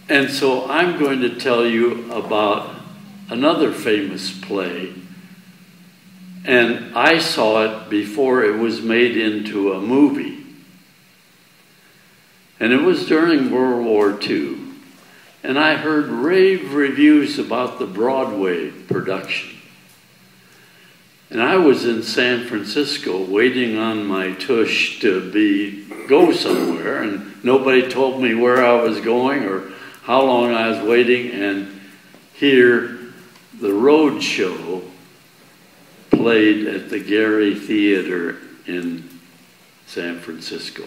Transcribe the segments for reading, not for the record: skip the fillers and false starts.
And so I'm going to tell you about another famous play. And I saw it before it was made into a movie. And it was during World War II. And I heard rave reviews about the Broadway production. And I was in San Francisco waiting on my tush to go somewhere, and nobody told me where I was going or how long I was waiting, and here the road show played at the Gary Theater in San Francisco.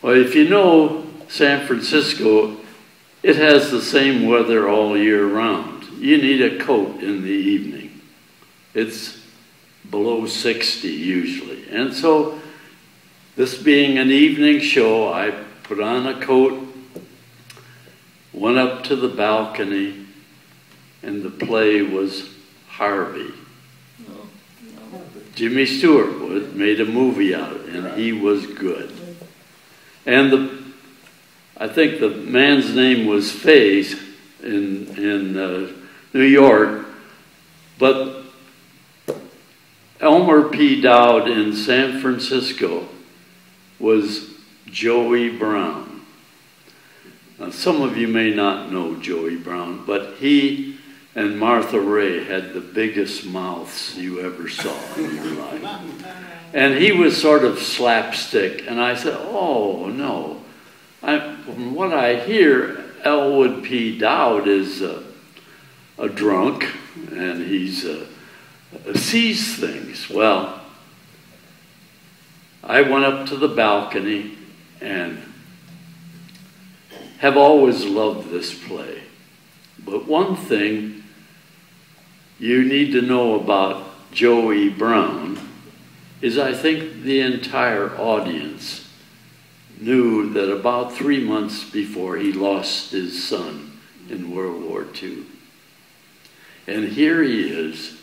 Well, if you know San Francisco, it has the same weather all year round. You need a coat in the evening. It's below 60 usually. And so, this being an evening show, I put on a coat, went up to the balcony, and the play was Harvey. Jimmy Stewart made a movie out of it, and he was good. And I think the man's name was Faye in New York, but Elmer P. Dowd in San Francisco was Joey Brown. Now, some of you may not know Joey Brown, but he and Martha Ray had the biggest mouths you ever saw in your life. And he was sort of slapstick, and I said, oh, no. From what I hear, Elwood P. Dowd is a drunk, and he's sees things. Well, I went up to the balcony and have always loved this play. But one thing you need to know about Joey Brown is I think the entire audience knew that about 3 months before he lost his son in World War II. And here he is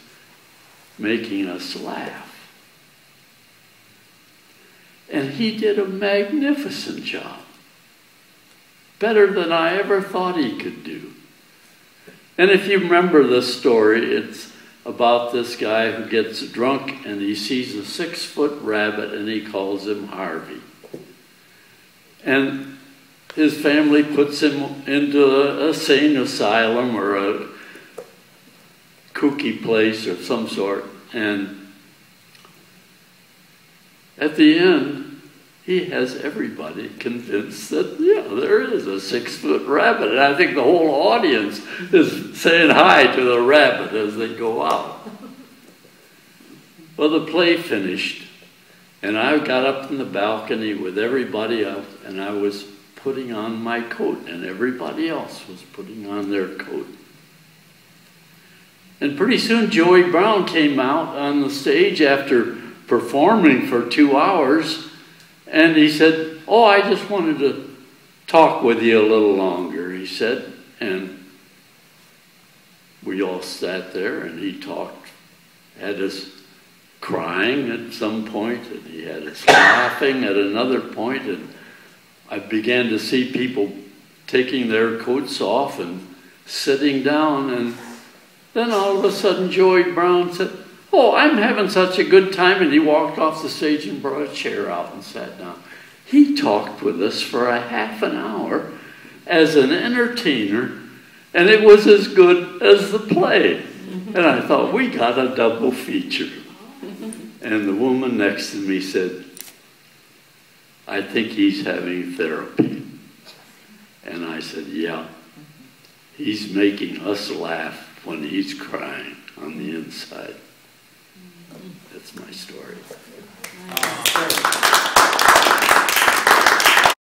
making us laugh. And he did a magnificent job. Better than I ever thought he could do. And if you remember this story, it's about this guy who gets drunk and he sees a 6-foot rabbit and he calls him Harvey. And his family puts him into a sane asylum or a kooky place of some sort, and at the end, he has everybody convinced that, yeah, there is a 6-foot rabbit. And I think the whole audience is saying hi to the rabbit as they go out. Well, the play finished, and I got up in the balcony with everybody else, and I was putting on my coat, and everybody else was putting on their coat. And pretty soon Joey Brown came out on the stage after performing for 2 hours, and he said, oh, I just wanted to talk with you a little longer, he said. And we all sat there, and he talked, had us crying at some point, and he had us laughing at another point, and I began to see people taking their coats off and sitting down, and then all of a sudden, Joey Brown said, oh, I'm having such a good time, and he walked off the stage and brought a chair out and sat down. He talked with us for a half an hour as an entertainer, and it was as good as the play. And I thought, we got a double feature. And the woman next to me said, I think he's having therapy. And I said, yeah, he's making us laugh when he's crying on the inside. That's my story.